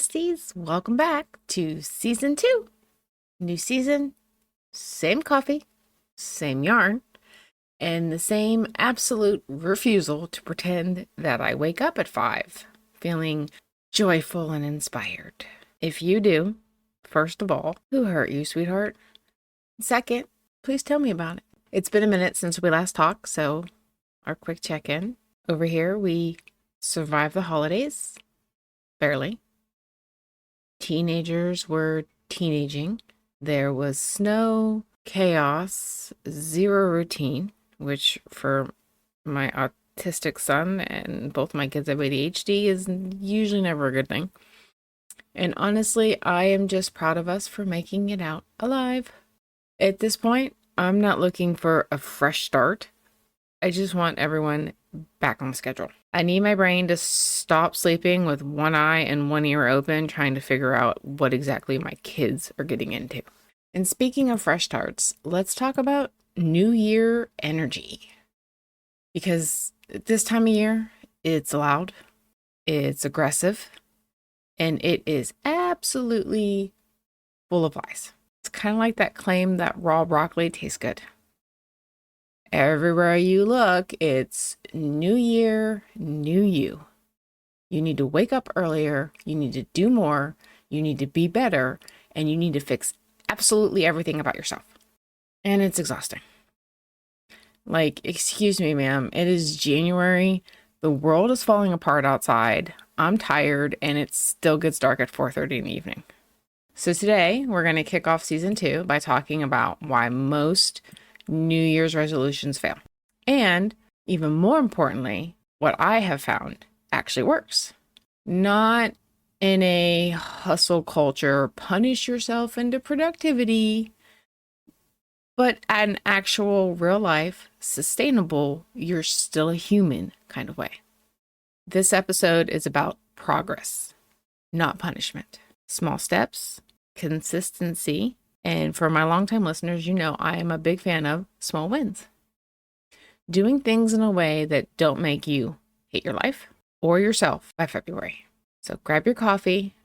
besties, welcome back to season 2. New season, same coffee, same yarn, and the same absolute refusal to pretend that I wake up at 5 feeling joyful and inspired. If you do, first of all, who hurt you, sweetheart? Second, please tell me about it. It's been a minute since we last talked, so our quick check-in. Over here, we survived the holidays. Barely. Teenagers were teenaging. There was snow, chaos, zero routine, which for my autistic son and both my kids have ADHD is usually never a good thing. And honestly, I am just proud of us for making it out alive. At this point, I'm not looking for a fresh start. I just want everyone back on schedule. I need my brain to stop sleeping with one eye and one ear open, trying to figure out what exactly my kids are getting into. And speaking of fresh starts, let's talk about New Year energy. Because this time of year, it's loud, it's aggressive, and it is absolutely full of lies. It's kind of like that claim that raw broccoli tastes good. Everywhere you look, it's new year, new you. You need to wake up earlier, you need to do more, you need to be better, and you need to fix absolutely everything about yourself. And it's exhausting. Like, excuse me, ma'am, it is January, the world is falling apart outside, I'm tired, and it still gets dark at 4:30 in the evening. So today, we're going to kick off season 2 by talking about why most New Year's resolutions fail. And even more importantly, what I have found actually works. Not in a hustle culture, punish yourself into productivity, but an actual real life, sustainable, you're still a human kind of way. This episode is about progress, not punishment. Small steps, consistency, and for my longtime listeners, you know I am a big fan of small wins. Doing things in a way that don't make you hate your life or yourself by February. So grab your coffee,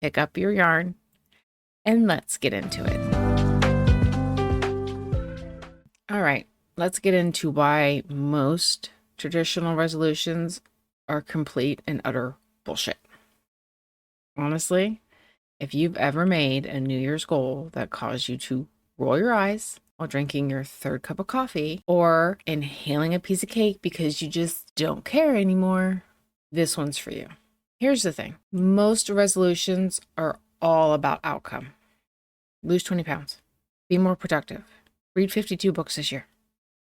pick up your yarn, and let's get into it. All right, let's get into why most traditional resolutions are complete and utter bullshit. Honestly, if you've ever made a New Year's goal that caused you to roll your eyes while drinking your 3rd cup of coffee or inhaling a piece of cake because you just don't care anymore, this one's for you. Here's the thing. Most resolutions are all about outcome. Lose 20 pounds. Be more productive. Read 52 books this year.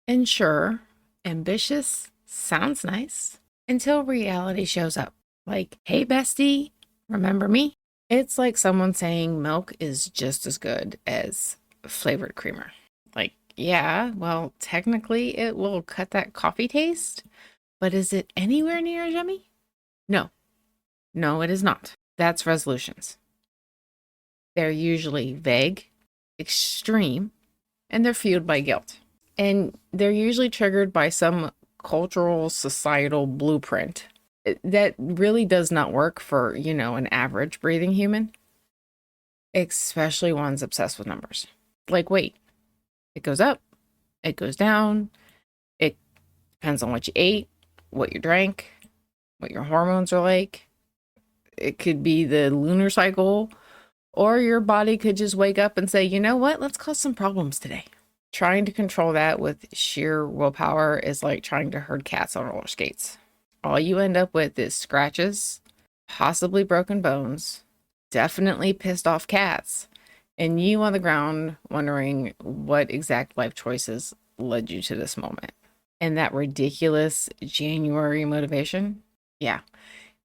And sure, ambitious sounds nice until reality shows up. Like, hey bestie, remember me? It's like someone saying milk is just as good as flavored creamer. Like, yeah, well, technically it will cut that coffee taste, but is it anywhere near as yummy? No, it is not. That's resolutions. They're usually vague, extreme, and they're fueled by guilt. And they're usually triggered by some cultural, societal blueprint that really does not work for, an average breathing human, especially ones obsessed with numbers. Like weight, it goes up, it goes down, it depends on what you ate, what you drank, what your hormones are like. It could be the lunar cycle, or your body could just wake up and say, you know what, let's cause some problems today. Trying to control that with sheer willpower is like trying to herd cats on roller skates. All you end up with is scratches, possibly broken bones, definitely pissed off cats, and you on the ground wondering what exact life choices led you to this moment. And that ridiculous January motivation, yeah,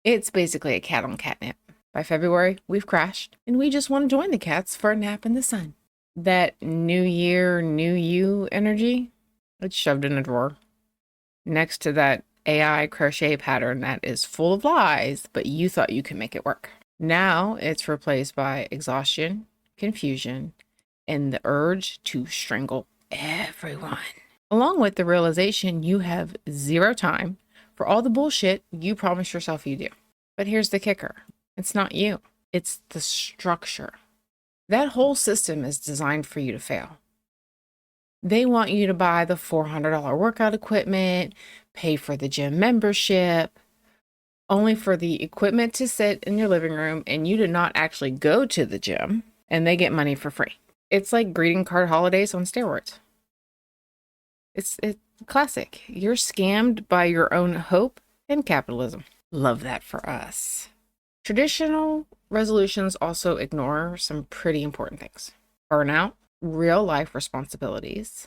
it's basically a cat on catnip. By February, we've crashed, and we just want to join the cats for a nap in the sun. That new year, new you energy, it's shoved in a drawer next to that AI crochet pattern that is full of lies, but you thought you could make it work. Now it's replaced by exhaustion, confusion, and the urge to strangle everyone. Along with the realization you have zero time for all the bullshit you promised yourself you do. But here's the kicker. It's not you. It's the structure. That whole system is designed for you to fail. They want you to buy the $400 workout equipment, pay for the gym membership, only for the equipment to sit in your living room and you to not actually go to the gym, and they get money for free. It's like greeting card holidays on steroids. It's classic. You're scammed by your own hope and capitalism. Love that for us. Traditional resolutions also ignore some pretty important things: burnout, real life responsibilities,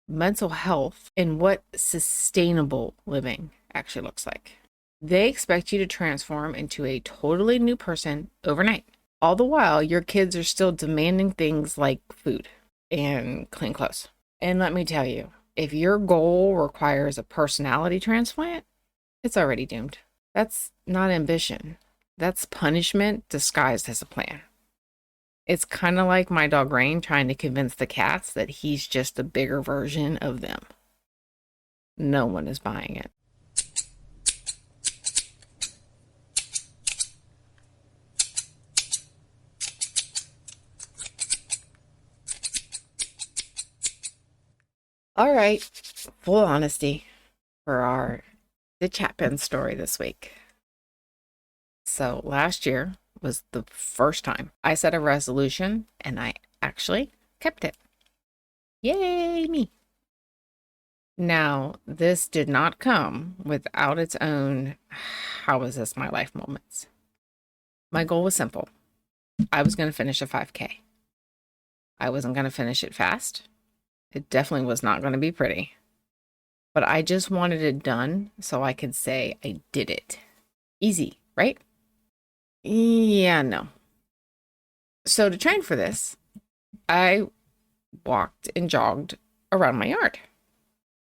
mental health, and what sustainable living actually looks like. They expect you to transform into a totally new person overnight. All the while, your kids are still demanding things like food and clean clothes. And let me tell you, if your goal requires a personality transplant, it's already doomed. That's not ambition. That's punishment disguised as a plan. It's kind of like my dog Rain trying to convince the cats that he's just a bigger version of them. No one is buying it. All right, full honesty for the Chapin story this week. So last year was the first time I set a resolution and I actually kept it. Yay, me. Now, this did not come without its own how is this my life moments. My goal was simple. I was going to finish a 5K. I wasn't going to finish it fast. It definitely was not going to be pretty. But I just wanted it done so I could say I did it. Easy, right? Yeah, no. So to train for this, I walked and jogged around my yard.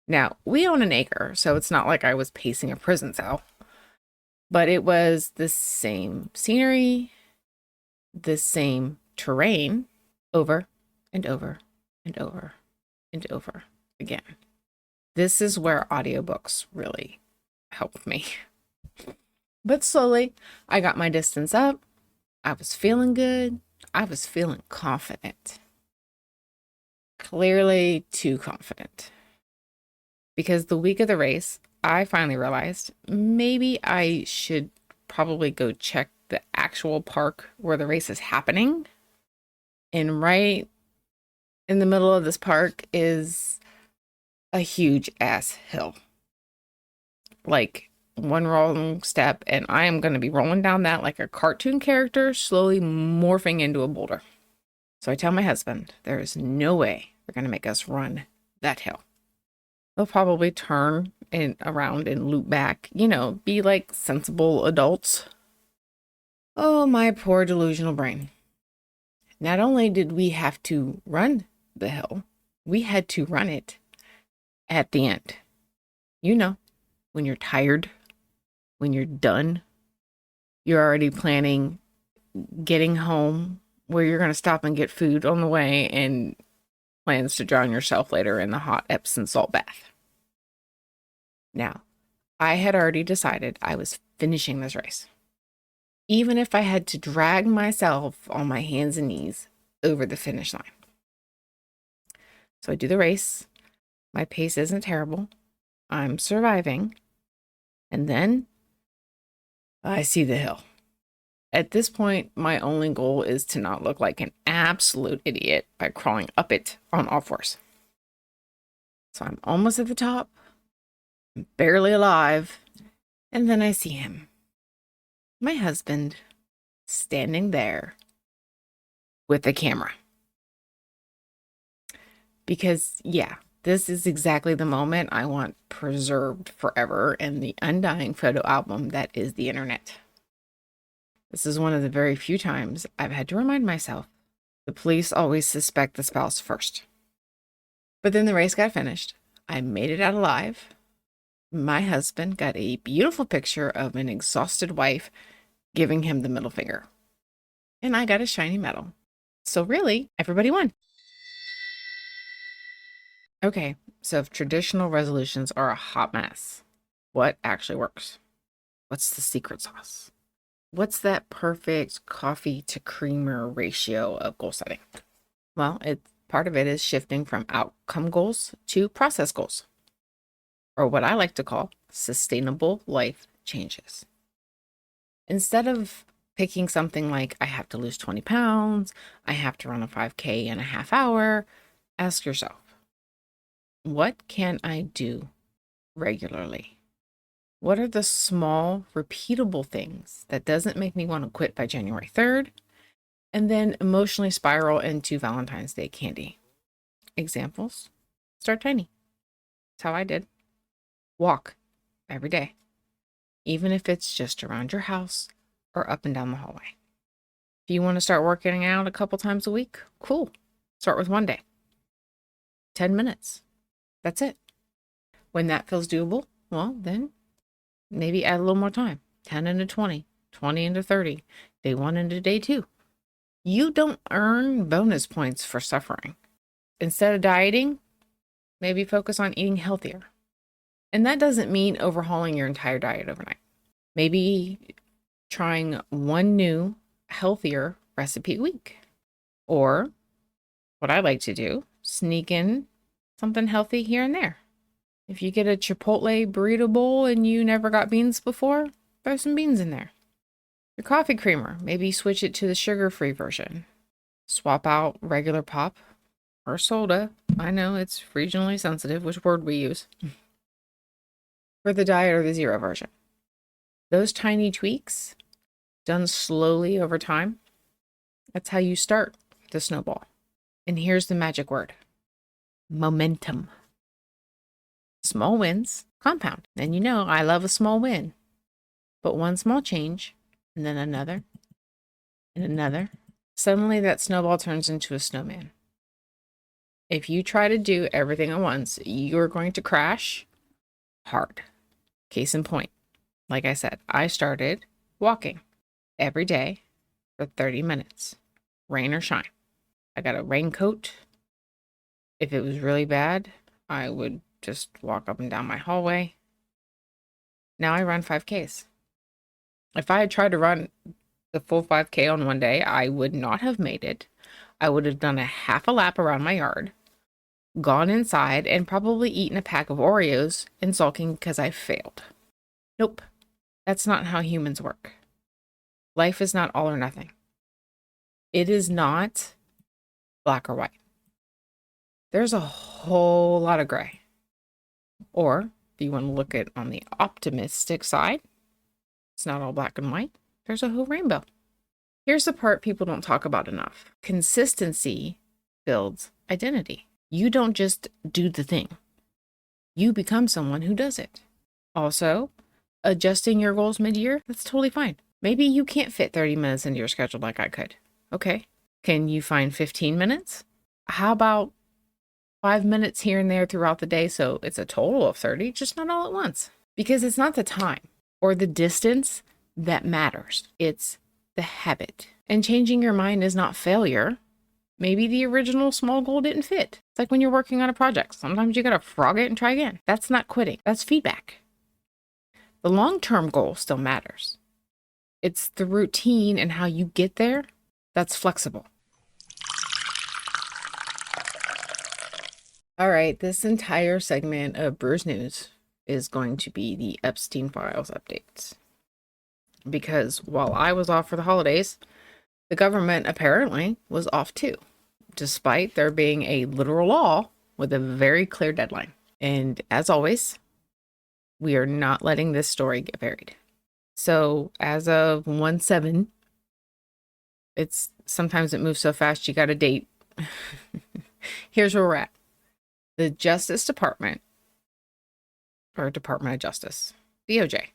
Now, we own an acre, so it's not like I was pacing a prison cell. But it was the same scenery, the same terrain, over and over and over and over again. This is where audiobooks really helped me. But slowly, I got my distance up. I was feeling good. I was feeling confident. Clearly too confident. Because the week of the race, I finally realized maybe I should probably go check the actual park where the race is happening. And right in the middle of this park is a huge ass hill. Like one wrong step, and I am going to be rolling down that like a cartoon character, slowly morphing into a boulder. So I tell my husband, there is no way they're going to make us run that hill. They'll probably turn around and loop back, be like sensible adults. Oh, my poor delusional brain. Not only did we have to run the hill, we had to run it at the end. When you're tired, when you're done, you're already planning getting home, where you're going to stop and get food on the way, and plans to drown yourself later in the hot Epsom salt bath. Now, I had already decided I was finishing this race, even if I had to drag myself on my hands and knees over the finish line. So I do the race. My pace isn't terrible. I'm surviving. And then I see the hill. At this point, my only goal is to not look like an absolute idiot by crawling up it on all fours. So I'm almost at the top, I'm barely alive, and then I see him. My husband standing there with a camera. Because, this is exactly the moment I want preserved forever in the undying photo album that is the internet. This is one of the very few times I've had to remind myself the police always suspect the spouse first. But then the race got finished. I made it out alive. My husband got a beautiful picture of an exhausted wife giving him the middle finger. And I got a shiny medal. So really, everybody won. Okay, so if traditional resolutions are a hot mess, what actually works? What's the secret sauce? What's that perfect coffee to creamer ratio of goal setting? Well, part of it is shifting from outcome goals to process goals, or what I like to call sustainable life changes. Instead of picking something like, I have to lose 20 pounds, I have to run a 5K in a half hour, ask yourself, what can I do regularly? What are the small, repeatable things that doesn't make me want to quit by January 3rd and then emotionally spiral into Valentine's Day candy? Examples: start tiny. That's how I did. Walk every day, even if it's just around your house or up and down the hallway. If you want to start working out a couple times a week, cool. Start with one day, 10 minutes. That's it. When that feels doable, well, then maybe add a little more time, 10 into 20, 20 into 30, day 1 into day 2. You don't earn bonus points for suffering. Instead of dieting, maybe focus on eating healthier. And that doesn't mean overhauling your entire diet overnight. Maybe trying one new, healthier recipe a week. Or what I like to do, sneak in something healthy here and there. If you get a Chipotle burrito bowl and you never got beans before, throw some beans in there. Your coffee creamer, maybe switch it to the sugar-free version. Swap out regular pop or soda. I know it's regionally sensitive, which word we use, for the diet or the zero version. Those tiny tweaks, done slowly over time, that's how you start the snowball. And here's the magic word: momentum. Small wins compound. And you know, I love a small win. But one small change, and then another, and another. Suddenly that snowball turns into a snowman. If you try to do everything at once, you're going to crash hard. Case in point, like I said, I started walking every day for 30 minutes, rain or shine. I got a raincoat. If it was really bad, I would just walk up and down my hallway. Now I run 5Ks. If I had tried to run the full 5K on one day, I would not have made it. I would have done a half a lap around my yard, gone inside, and probably eaten a pack of Oreos and sulking because I failed. Nope, that's not how humans work. Life is not all or nothing. It is not black or white. There's a whole lot of gray. Or if you want to look at it on the optimistic side, it's not all black and white. There's a whole rainbow. Here's the part people don't talk about enough. Consistency builds identity. You don't just do the thing. You become someone who does it. Also, adjusting your goals mid-year, that's totally fine. Maybe you can't fit 30 minutes into your schedule like I could. Okay. Can you find 15 minutes? How about 5 minutes here and there throughout the day, so it's a total of 30, just not all at once? Because it's not the time or the distance that matters. It's the habit. And changing your mind is not failure. Maybe the original small goal didn't fit. It's like when you're working on a project. Sometimes you gotta frog it and try again. That's not quitting. That's feedback. The long-term goal still matters. It's the routine and how you get there that's flexible. All right, this entire segment of Brewers News is going to be the Epstein Files updates. Because while I was off for the holidays, the government apparently was off too, despite there being a literal law with a very clear deadline. And as always, we are not letting this story get buried. So as of 1/7, sometimes it moves so fast you got a date. Here's where we're at. The Justice Department, or Department of Justice, DOJ,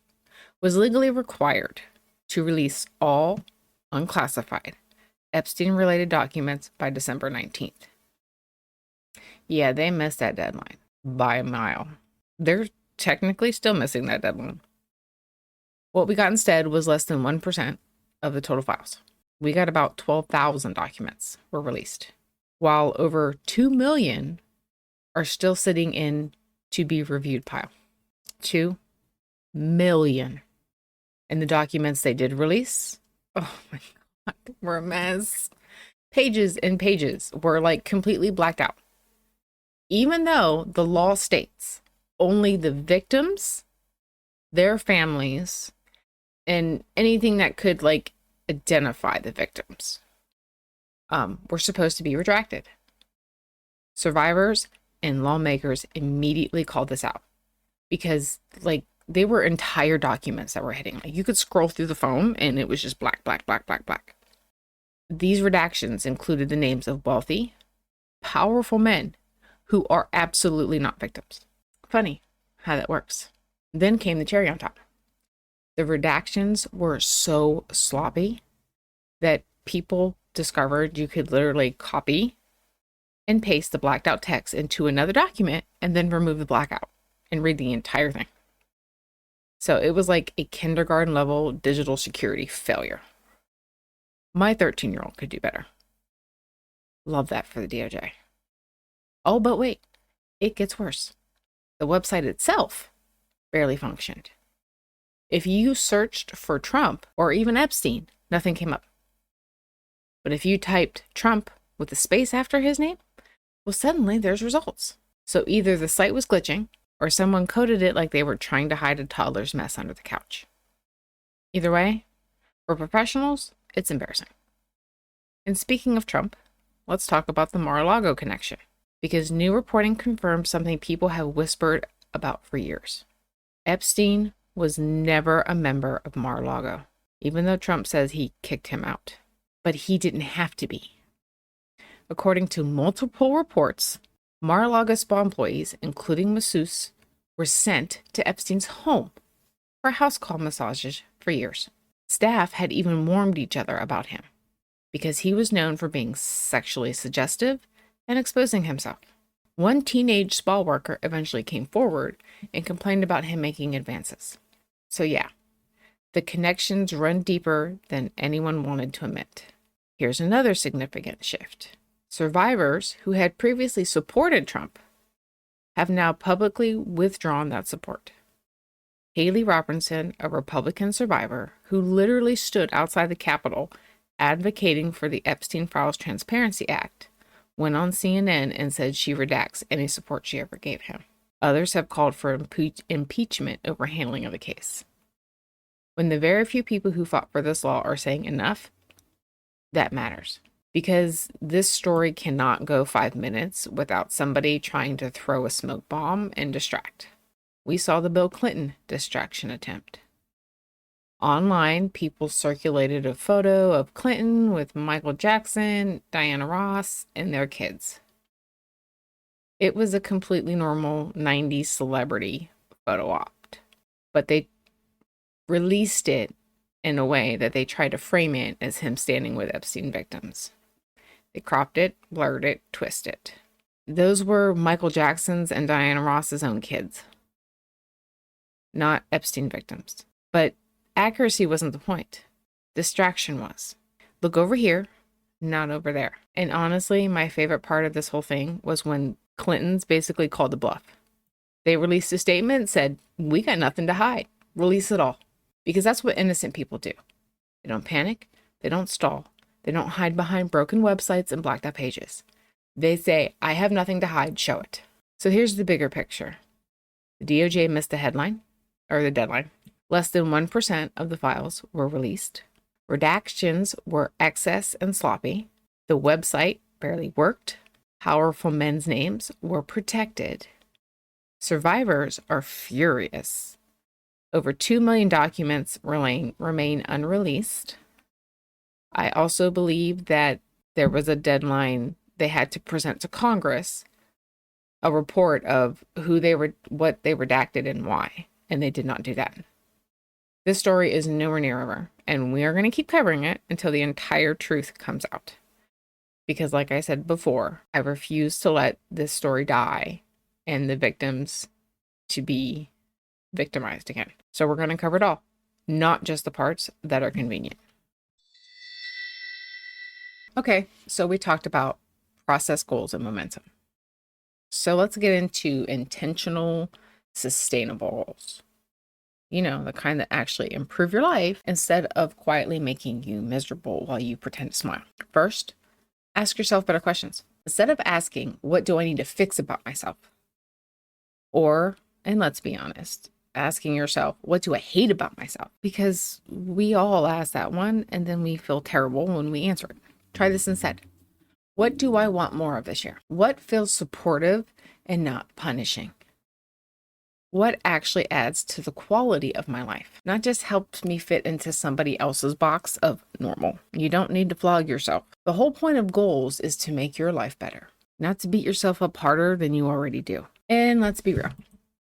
was legally required to release all unclassified Epstein-related documents by December 19th. Yeah, they missed that deadline by a mile. They're technically still missing that deadline. What we got instead was less than 1% of the total files. We got about 12,000 documents were released, while over 2 million are still sitting in to be reviewed pile. 2 million. And the documents they did release, oh my God, were a mess. Pages and pages were like completely blacked out. Even though the law states only the victims, their families, and anything that could like identify the victims were supposed to be retracted. Survivors and lawmakers immediately called this out because like they were entire documents that were hitting. Like you could scroll through the phone and it was just black, black, black, black, black. These redactions included the names of wealthy, powerful men who are absolutely not victims. Funny how that works. Then came the cherry on top. The redactions were so sloppy that people discovered you could literally copy and paste the blacked out text into another document and then remove the blackout and read the entire thing. So it was like a kindergarten level digital security failure. My 13-year-old could do better. Love that for the DOJ. Oh, but wait, it gets worse. The website itself barely functioned. If you searched for Trump or even Epstein, nothing came up. But if you typed Trump with a space after his name, well, suddenly there's results. So either the site was glitching or someone coded it like they were trying to hide a toddler's mess under the couch. Either way, for professionals, it's embarrassing. And speaking of Trump, let's talk about the Mar-a-Lago connection, because new reporting confirms something people have whispered about for years. Epstein was never a member of Mar-a-Lago, even though Trump says he kicked him out. But he didn't have to be. According to multiple reports, Mar-a-Lago spa employees, including masseuse, were sent to Epstein's home for house call massages for years. Staff had even warned each other about him because he was known for being sexually suggestive and exposing himself. One teenage spa worker eventually came forward and complained about him making advances. So yeah, the connections run deeper than anyone wanted to admit. Here's another significant shift. Survivors who had previously supported Trump have now publicly withdrawn that support. Haley Robinson, a Republican survivor who literally stood outside the Capitol advocating for the Epstein Files Transparency Act, went on CNN and said she redacts any support she ever gave him. Others have called for impeachment over handling of the case. When the very few people who fought for this law are saying enough, that matters. Because this story cannot go 5 minutes without somebody trying to throw a smoke bomb and distract. We saw the Bill Clinton distraction attempt. Online, people circulated a photo of Clinton with Michael Jackson, Diana Ross, and their kids. It was a completely normal 90s celebrity photo op, but they released it in a way that they tried to frame it as him standing with Epstein victims. They cropped it, blurred it, twisted it. Those were Michael Jackson's and Diana Ross's own kids, not Epstein victims. But accuracy wasn't the point. Distraction was. Look over here, not over there. And honestly, my favorite part of this whole thing was when Clintons basically called the bluff. They released a statement and said, we got nothing to hide. Release it all. Because that's what innocent people do. They don't panic. They don't stall. They don't hide behind broken websites and blacked out pages. They say, I have nothing to hide. Show it. So here's the bigger picture. The DOJ missed the deadline. Less than 1% of the files were released. Redactions were excess and sloppy. The website barely worked. Powerful men's names were protected. Survivors are furious. Over 2 million documents remain unreleased. I also believe that there was a deadline they had to present to Congress, a report of what they redacted and why, and they did not do that. This story is nowhere near over, and we are going to keep covering it until the entire truth comes out. Because like I said before, I refuse to let this story die and the victims to be victimized again. So we're going to cover it all, not just the parts that are convenient. Okay, so we talked about process goals and momentum. So let's get into intentional, sustainable goals. the kind that actually improve your life instead of quietly making you miserable while you pretend to smile. First, ask yourself better questions. Instead of asking, what do I need to fix about myself? Or, and let's be honest, asking yourself, what do I hate about myself? Because we all ask that one and then we feel terrible when we answer it. Try this instead. What do I want more of this year? What feels supportive and not punishing? What actually adds to the quality of my life? Not just helps me fit into somebody else's box of normal. You don't need to flog yourself. The whole point of goals is to make your life better, not to beat yourself up harder than you already do. And let's be real.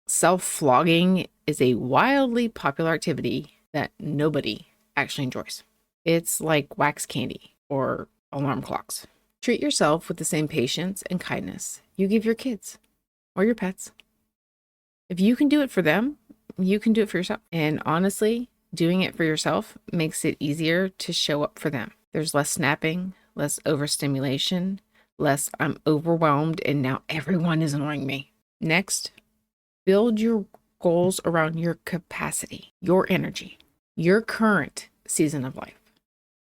Self-flogging is a wildly popular activity that nobody actually enjoys. It's like wax candy or alarm clocks. Treat yourself with the same patience and kindness you give your kids or your pets. If you can do it for them, you can do it for yourself. And honestly, doing it for yourself makes it easier to show up for them. There's less snapping, less overstimulation, less I'm overwhelmed and now everyone is annoying me. Next, build your goals around your capacity, your energy, your current season of life.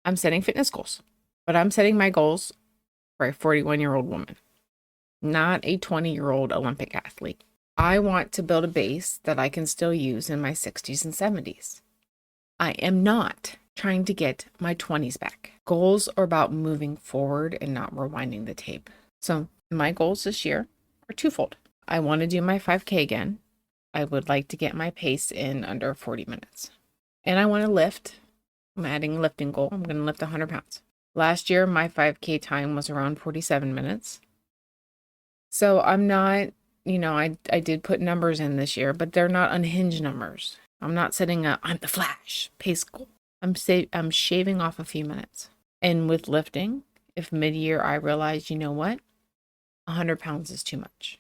I'm setting fitness goals, but I'm setting my goals for a 41-year-old woman, not a 20-year-old Olympic athlete. I want to build a base that I can still use in my 60s and 70s. I am not trying to get my 20s back. Goals are about moving forward and not rewinding the tape. So my goals this year are twofold. I want to do my 5K again. I would like to get my pace in under 40 minutes. And I want to lift. I'm adding a lifting goal. I'm going to lift 100 pounds. Last year, my 5K time was around 47 minutes. So I'm not, I did put numbers in this year, but they're not unhinged numbers. I'm not setting I'm the Flash pace goal. I'm shaving off a few minutes. And with lifting, if mid-year I realize, 100 pounds is too much.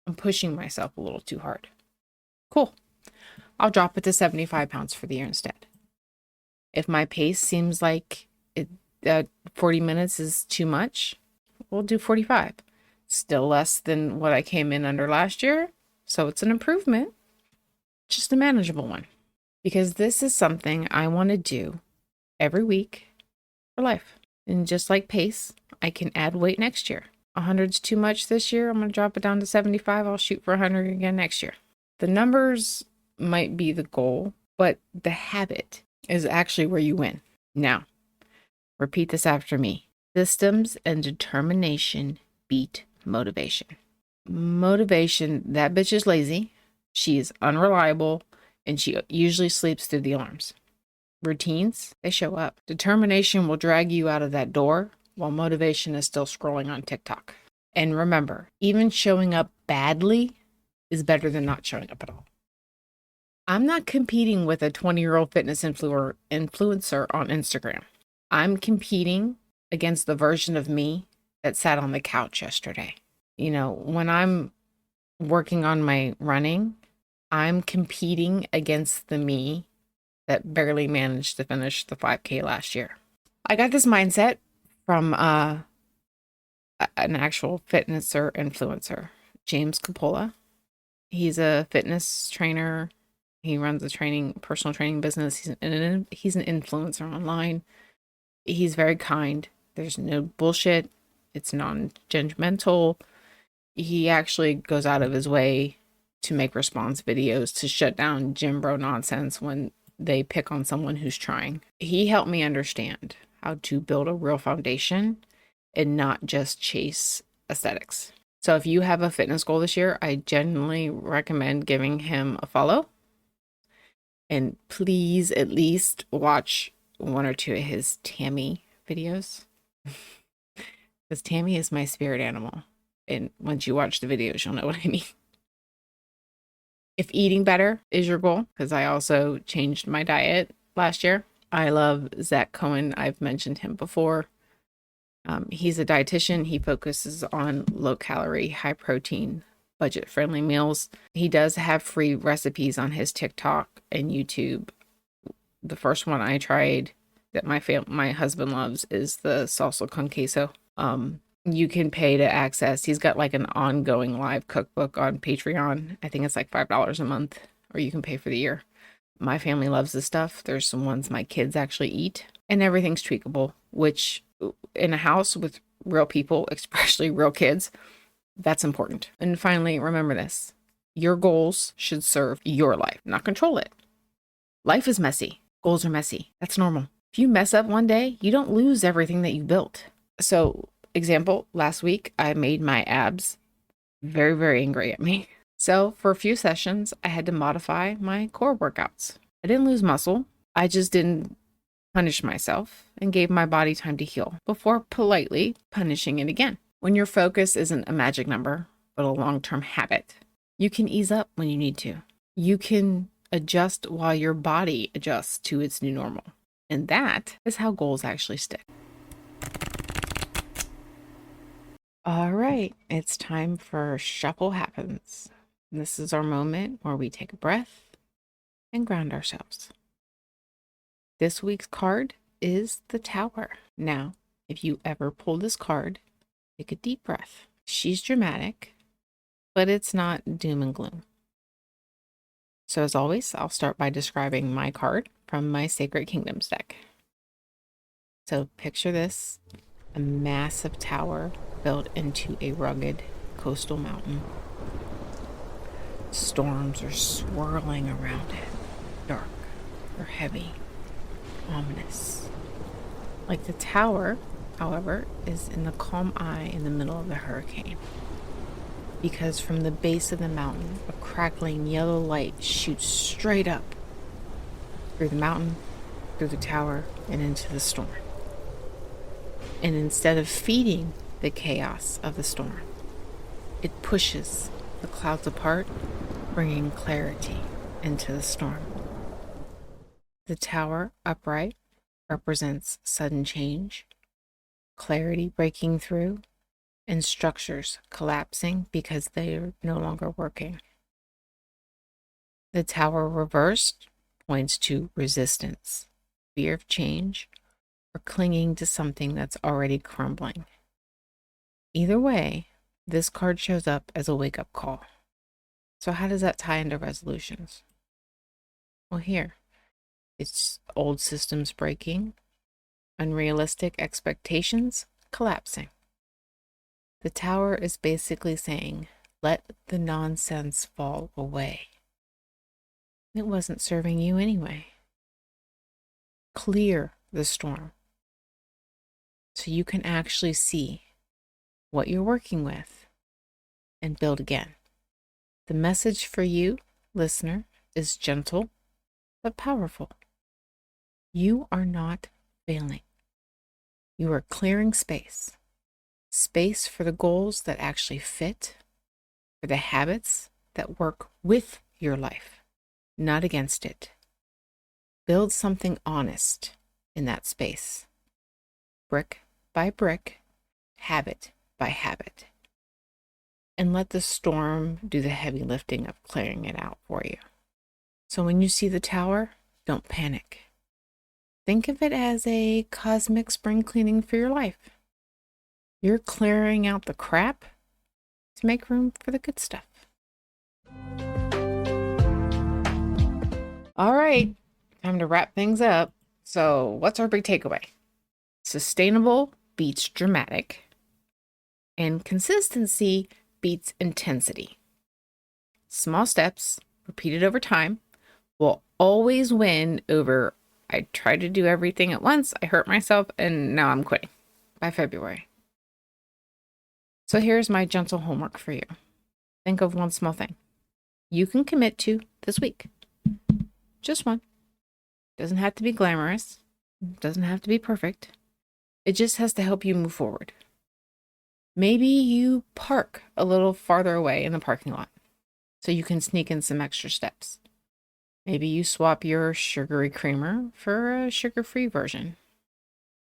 I'm pushing myself a little too hard. Cool. I'll drop it to 75 pounds for the year instead. If my pace seems like 40 minutes is too much, we'll do 45. Still less than what I came in under last year. So it's an improvement, just a manageable one. Because this is something I want to do every week for life. And just like pace, I can add weight next year. 100's too much this year. I'm going to drop it down to 75. I'll shoot for 100 again next year. The numbers might be the goal, but the habit is actually where you win. Now, repeat this after me. Systems and determination beat motivation. Motivation, that bitch is lazy. She is unreliable, and she usually sleeps through the alarms. Routines, they show up. Determination will drag you out of that door while motivation is still scrolling on TikTok. And remember, even showing up badly is better than not showing up at all. I'm not competing with a 20-year-old fitness influencer on Instagram. I'm competing against the version of me that sat on the couch yesterday. When I'm working on my running, I'm competing against the me that barely managed to finish the 5K last year. I got this mindset from an actual fitness or influencer, James Capola. He's a fitness trainer. He runs a personal training business. He's an influencer online. He's very kind. There's no bullshit. It's non-judgmental. He actually goes out of his way to make response videos to shut down gym bro nonsense when they pick on someone who's trying. He helped me understand how to build a real foundation and not just chase aesthetics. So if you have a fitness goal this year, I genuinely recommend giving him a follow. And please at least watch one or two of his Tammy videos. Because Tammy is my spirit animal. And once you watch the videos, you'll know what I mean. If eating better is your goal, because I also changed my diet last year. I love Zach Cohen. I've mentioned him before. He's a dietitian. He focuses on low calorie, high protein, budget friendly meals. He does have free recipes on his TikTok and YouTube. The first one I tried that my husband loves is the salsa con queso. You can pay to access. He's got like an ongoing live cookbook on Patreon. I think it's like $5 a month, or you can pay for the year. My family loves this stuff. There's some ones my kids actually eat, and everything's tweakable, which in a house with real people, especially real kids, that's important. And finally, remember this. Your goals should serve your life, not control it. Life is messy. Goals are messy. That's normal. If you mess up one day, you don't lose everything that you built. So, example, last week I made my abs very, very angry at me. So for a few sessions, I had to modify my core workouts. I didn't lose muscle. I just didn't punish myself and gave my body time to heal before politely punishing it again. When your focus isn't a magic number, but a long-term habit, you can ease up when you need to. You can adjust while your body adjusts to its new normal. And that is how goals actually stick. All right, it's time for Shuffle Happens. This is our moment where we take a breath and ground ourselves. This week's card is the Tower. Now, if you ever pull this card, take a deep breath. She's dramatic, but it's not doom and gloom. So as always, I'll start by describing my card from my Sacred Kingdoms deck. So picture this, a massive tower built into a rugged coastal mountain. Storms are swirling around it, dark or heavy, ominous. Like the tower, however, is in the calm eye in the middle of the hurricane. Because from the base of the mountain, a crackling yellow light shoots straight up through the mountain, through the tower, and into the storm. And instead of feeding the chaos of the storm, it pushes the clouds apart, bringing clarity into the storm. The tower, upright, represents sudden change, clarity breaking through, and structures collapsing because they are no longer working. The tower reversed points to resistance, fear of change, or clinging to something that's already crumbling. Either way, this card shows up as a wake-up call. So how does that tie into resolutions? Well, here, it's old systems breaking, unrealistic expectations collapsing. The tower is basically saying, let the nonsense fall away. It wasn't serving you anyway. Clear the storm so you can actually see what you're working with and build again. The message for you, listener, is gentle but powerful. You are not failing. You are clearing space. Space for the goals that actually fit, for the habits that work with your life, not against it. Build something honest in that space. Brick by brick, habit by habit. And let the storm do the heavy lifting of clearing it out for you. So when you see the tower, don't panic. Think of it as a cosmic spring cleaning for your life. You're clearing out the crap to make room for the good stuff. All right, time to wrap things up. So what's our big takeaway? Sustainable beats dramatic, and consistency beats intensity. Small steps, repeated over time, will always win over I tried to do everything at once, I hurt myself, and now I'm quitting by February. So here's my gentle homework for you. Think of one small thing you can commit to this week. Just one. Doesn't have to be glamorous. Doesn't have to be perfect. It just has to help you move forward. Maybe you park a little farther away in the parking lot so you can sneak in some extra steps. Maybe you swap your sugary creamer for a sugar-free version.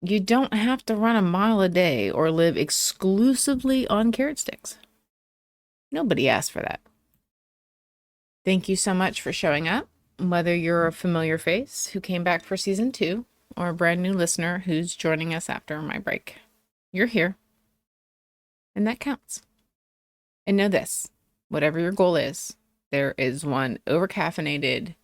You don't have to run a mile a day or live exclusively on carrot sticks. Nobody asked for that. Thank you so much for showing up. Whether you're a familiar face who came back for season 2 or a brand new listener who's joining us after my break, you're here. And that counts. And know this, whatever your goal is, there is one overcaffeinated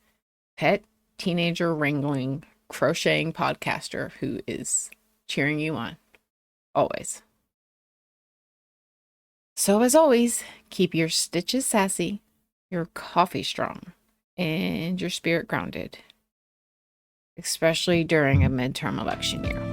pet teenager wrangling, crocheting podcaster who is cheering you on. Always. So as always, keep your stitches sassy, your coffee strong, and your spirit grounded, especially during a midterm election year.